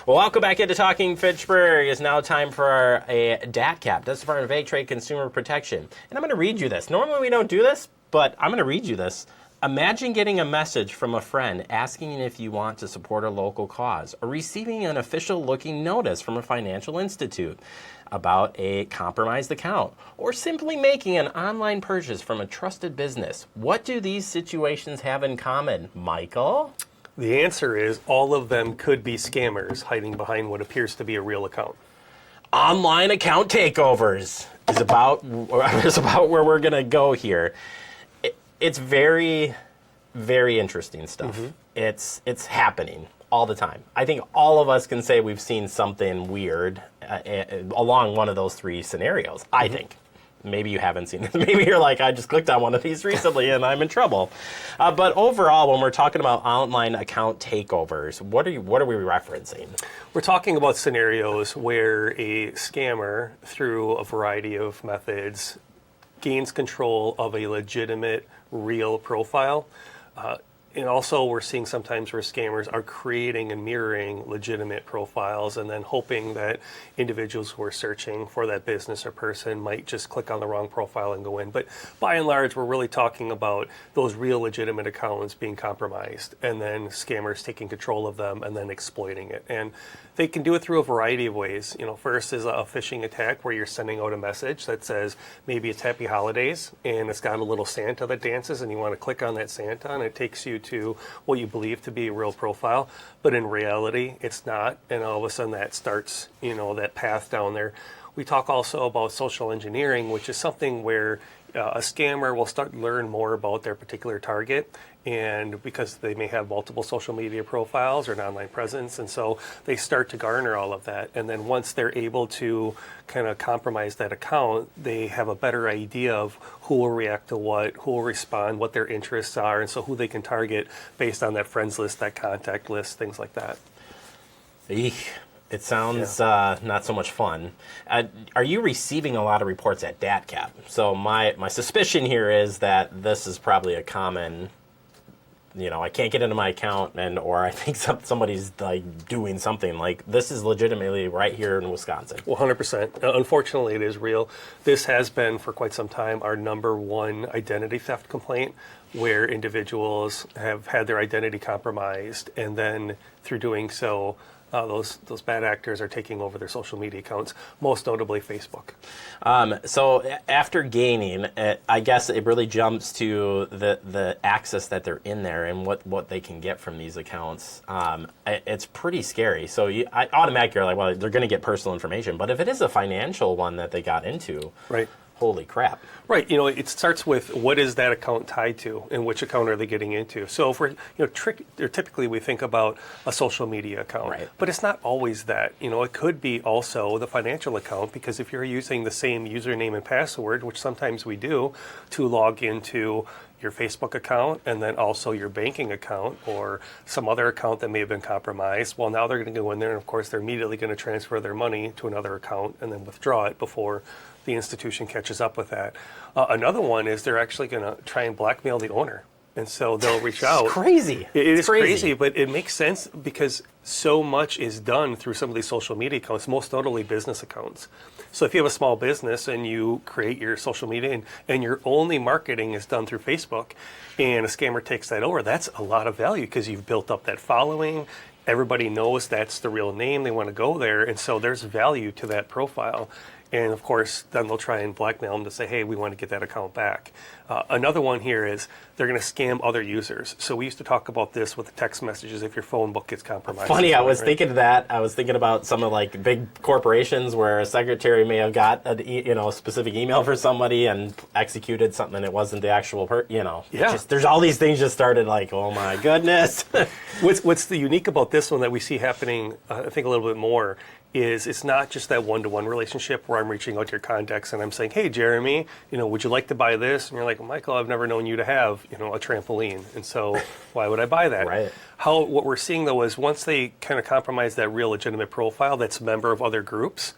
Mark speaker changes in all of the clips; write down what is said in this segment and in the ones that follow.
Speaker 1: Well, welcome back into Talking Fitchburg. It's now time for a DATCP. That's Department of Vague Trade Consumer Protection. And I'm going to read you this. Normally we don't do this, but I'm going to read you this. Imagine getting a message from a friend asking if you want to support a local cause, or receiving an official-looking notice from a financial institute about a compromised account, or simply making an online purchase from a trusted business. What do these situations have in common, Michael?
Speaker 2: The answer is all of them could be scammers hiding behind what appears to be a real account.
Speaker 1: Online account takeovers is about where we're going to go here. It's very, very interesting stuff. Mm-hmm. It's happening all the time. I think all of us can say we've seen something weird along one of those three scenarios, I think. Maybe you haven't seen it. Maybe you're like, I just clicked on one of these recently and I'm in trouble. But overall, when we're talking about online account takeovers, what are we referencing?
Speaker 2: We're talking about scenarios where a scammer, through a variety of methods, gains control of a legitimate, real profile. And also we're seeing sometimes where scammers are creating and mirroring legitimate profiles and then hoping that individuals who are searching for that business or person might just click on the wrong profile and go in. But by and large, we're really talking about those real legitimate accounts being compromised and then scammers taking control of them and then exploiting it. And they can do it through a variety of ways. First is a phishing attack where you're sending out a message that says maybe it's Happy Holidays and it's got a little Santa that dances and you want to click on that Santa and it takes you to what you believe to be a real profile, but in reality it's not, and all of a sudden that starts that path down there. We talk also about social engineering, which is something where a scammer will start to learn more about their particular target, and because they may have multiple social media profiles or an online presence, and so they start to garner all of that. And then once they're able to kind of compromise that account, they have a better idea of who will react to what, who will respond, what their interests are, and so who they can target based on that friends list, that contact list, things like that.
Speaker 1: Eek. It sounds not so much fun. Are you receiving a lot of reports at DATCP? So my suspicion here is that this is probably a common, I can't get into my account or I think somebody's like doing something like this is legitimately right here in Wisconsin.
Speaker 2: 100%. Unfortunately, it is real. This has been for quite some time our number one identity theft complaint, where individuals have had their identity compromised and then through doing so, those bad actors are taking over their social media accounts, most notably Facebook.
Speaker 1: So after gaining, I guess it really jumps to the access that they're in there and what they can get from these accounts. It's pretty scary. So I automatically are like, well, they're going to get personal information. But if it is a financial one that they got into,
Speaker 2: right.
Speaker 1: Holy crap.
Speaker 2: Right. It starts with what is that account tied to and which account are they getting into. So if we're, typically we think about a social media account,
Speaker 1: right.
Speaker 2: But it's not always that. It could be also the financial account, because if you're using the same username and password, which sometimes we do, to log into your Facebook account and then also your banking account or some other account that may have been compromised, well, now they're going to go in there and of course they're immediately going to transfer their money to another account and then withdraw it before the institution catches up with that. Another one is they're actually going to try and blackmail the owner. And so they'll reach out.
Speaker 1: It's crazy.
Speaker 2: It is crazy, but it makes sense because so much is done through some of these social media accounts, most notably business accounts. So if you have a small business and you create your social media and your only marketing is done through Facebook and a scammer takes that over, that's a lot of value because you've built up that following. Everybody knows that's the real name. They want to go there. And so there's value to that profile. And of course, then they'll try and blackmail them to say, hey, we want to get that account back. Another one here is they're going to scam other users. So we used to talk about this with the text messages if your phone book gets compromised.
Speaker 1: Funny, I was thinking of that. I was thinking about some of like big corporations where a secretary may have got a specific email for somebody and executed something and it wasn't the actual
Speaker 2: Yeah.
Speaker 1: There's all these things just started like, oh my goodness.
Speaker 2: What's the unique about this one that we see happening, I think a little bit more, is it's not just that one-to-one relationship where I'm reaching out to your contacts and I'm saying, hey, Jeremy, would you like to buy this? And you're like, well, Michael, I've never known you to have, a trampoline. And so why would I buy that?
Speaker 1: Right.
Speaker 2: What we're seeing, though, is once they kind of compromise that real legitimate profile that's a member of other groups,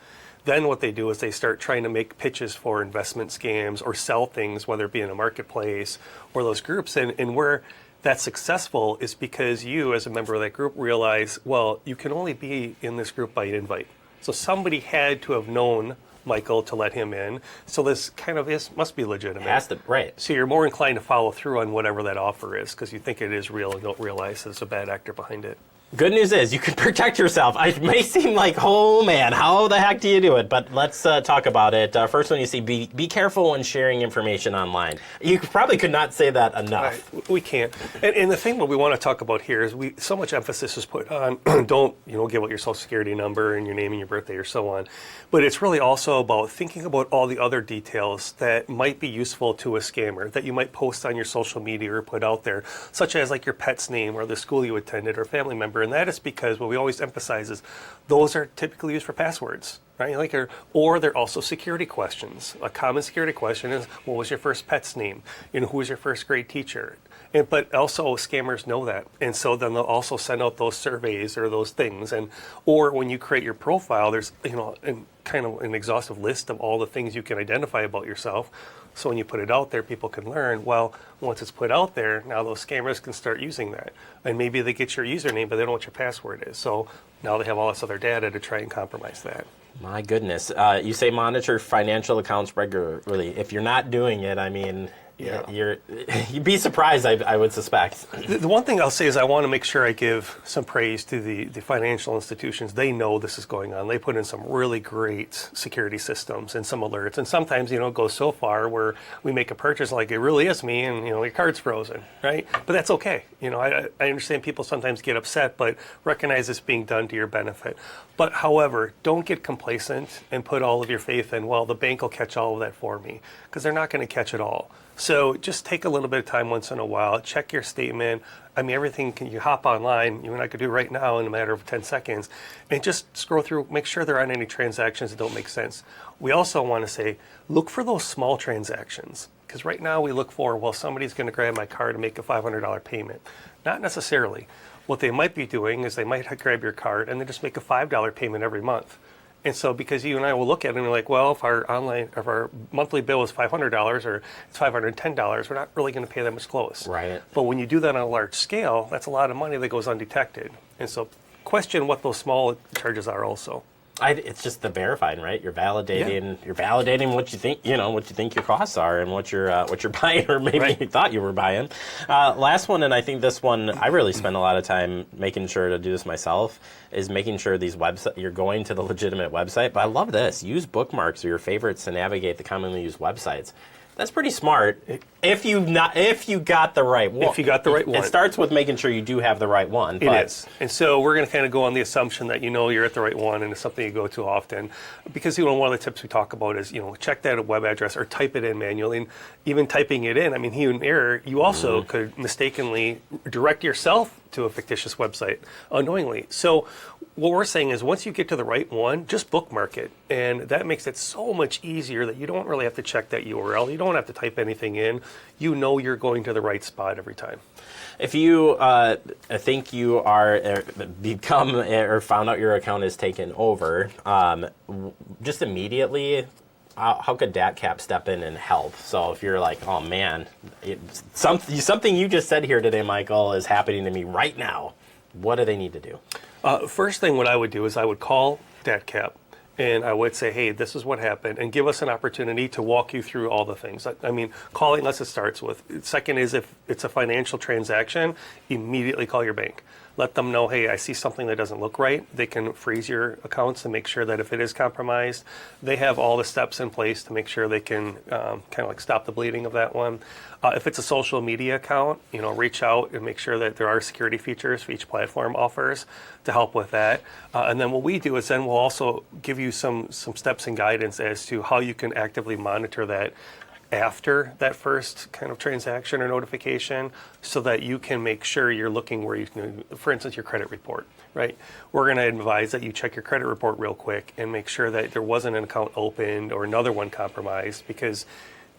Speaker 2: then what they do is they start trying to make pitches for investment scams or sell things, whether it be in a marketplace or those groups. And where that's successful is because you, as a member of that group, realize, well, you can only be in this group by an invite. So somebody had to have known Michael to let him in. So this kind of must be legitimate.
Speaker 1: It has to, right.
Speaker 2: So you're more inclined to follow through on whatever that offer is because you think it is real and don't realize there's a bad actor behind it.
Speaker 1: Good news is you can protect yourself. It may seem like, oh man, how the heck do you do it? But let's talk about it. First one you see, be careful when sharing information online. You probably could not say that enough.
Speaker 2: Right. We can't. And the thing what we want to talk about here is so much emphasis is put on don't give out your social security number and your name and your birthday or so on. But it's really also about thinking about all the other details that might be useful to a scammer that you might post on your social media or put out there, such as like your pet's name or the school you attended or a family member. And that is because what we always emphasize is those are typically used for passwords, right? Or they're also security questions. A common security question is, what was your first pet's name? Who was your first grade teacher? But also scammers know that. And so then they'll also send out those surveys or those things. Or when you create your profile, there's kind of an exhaustive list of all the things you can identify about yourself. So when you put it out there, people can learn, well, once it's put out there, now those scammers can start using that. And maybe they get your username, but they don't know what your password is. So now they have all this other data to try and compromise that.
Speaker 1: My goodness. You say monitor financial accounts regularly. If you're not doing it, I mean, you'd be surprised, I would suspect.
Speaker 2: The one thing I'll say is I want to make sure I give some praise to the financial institutions. They know this is going on. They put in some really great security systems and some alerts. And sometimes, it goes so far where we make a purchase like it really is me and, your card's frozen, right? But that's okay. I understand people sometimes get upset, but recognize it's being done to your benefit. But however, don't get complacent and put all of your faith in, well, the bank will catch all of that for me, because they're not going to catch it all. So just take a little bit of time once in a while, check your statement. I mean, everything you hop online, you and I could do right now in a matter of 10 seconds, and just scroll through, make sure there aren't any transactions that don't make sense. We also want to say, look for those small transactions, because right now we look for, well, somebody's going to grab my card and make a $500 payment. Not necessarily. What they might be doing is they might grab your card and then just make a $5 payment every month. And so because you and I will look at it and we're like, well, if our monthly bill is $500 or it's $510, we're not really going to pay that much close.
Speaker 1: Right.
Speaker 2: But when you do that on a large scale, that's a lot of money that goes undetected. And so question what those small charges are also.
Speaker 1: It's just the verifying, right? You're validating. Yeah. You're validating what you think. What you think your costs are and what you're buying, or maybe you thought you were buying. Last one, and I think this one I really spend a lot of time making sure to do this myself, is making sure these websites you're going to the legitimate website. But I love this: use bookmarks or your favorites to navigate the commonly used websites. That's pretty smart. If you got the right one.
Speaker 2: If you got the right one.
Speaker 1: It starts with making sure you do have the right one.
Speaker 2: It is. And so we're going to kind of go on the assumption that you're at the right one and it's something you go to often. Because one of the tips we talk about is, check that web address or type it in manually. And even typing it in, human error, you also could mistakenly direct yourself to a fictitious website unknowingly. So what we're saying is once you get to the right one, just bookmark it. And that makes it so much easier that you don't really have to check that URL. You don't have to type anything in. You're going to the right spot every time.
Speaker 1: If you think you are become or found out your account is taken over, just immediately, how could DATCP step in and help? So if you're like, oh man, something you just said here today, Michael, is happening to me right now, what do they need to do?
Speaker 2: First thing what I would do is I would call DATCP and I would say, hey, this is what happened, and give us an opportunity to walk you through all the things. Calling, unless it starts with. Second is if it's a financial transaction, immediately call your bank. Let them know, hey, I see something that doesn't look right. They can freeze your accounts and make sure that if it is compromised, they have all the steps in place to make sure they can stop the bleeding of that one. If it's a social media account, reach out and make sure that there are security features for each platform offers to help with that. And then what we do is then we'll also give you some steps and guidance as to how you can actively monitor that after that first kind of transaction or notification, so that you can make sure you're looking where you can, for instance, your credit report, right? We're going to advise that you check your credit report real quick and make sure that there wasn't an account opened or another one compromised, because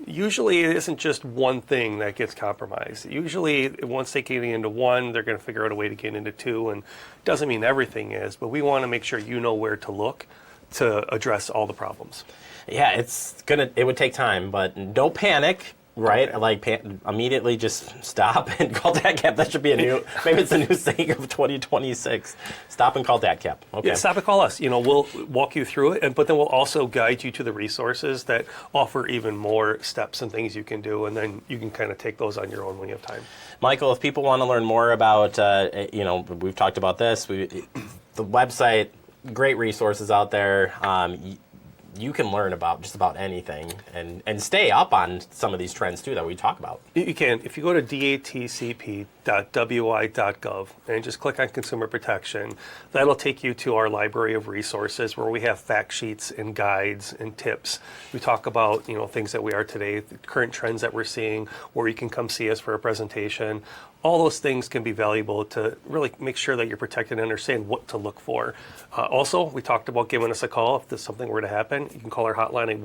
Speaker 2: usually it isn't just one thing that gets compromised. Usually once they get into one, they're going to figure out a way to get into two, and it doesn't mean everything is, but we want to make sure you know where to look to address all the problems.
Speaker 1: Yeah, it would take time, but don't panic. right?
Speaker 2: Okay.
Speaker 1: Like immediately just stop and call DATCP. That should be a new, maybe it's a new saying of 2026. Stop and call DATCP. Okay.
Speaker 2: Yeah, stop and call us. We'll walk you through it, but then we'll also guide you to the resources that offer even more steps and things you can do, and then you can kind of take those on your own when you have time.
Speaker 1: Michael, if people want to learn more about, we've talked about this, the website, great resources out there. You can learn about just about anything and stay up on some of these trends too that we talk about.
Speaker 2: You can. If you go to datcp.wi.gov and just click on consumer protection, that'll take you to our library of resources where we have fact sheets and guides and tips. We talk about things that we are today, the current trends that we're seeing, where you can come see us for a presentation. All those things can be valuable to really make sure that you're protected and understand what to look for. Also, we talked about giving us a call if there's something were to happen. You can call our hotline at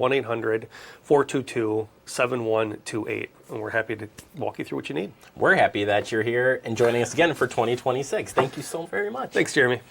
Speaker 2: 1-800-422-7128, and we're happy to walk you through what you need.
Speaker 1: We're happy that you're here and joining us again for 2026. Thank you so very much.
Speaker 2: Thanks, Jeremy.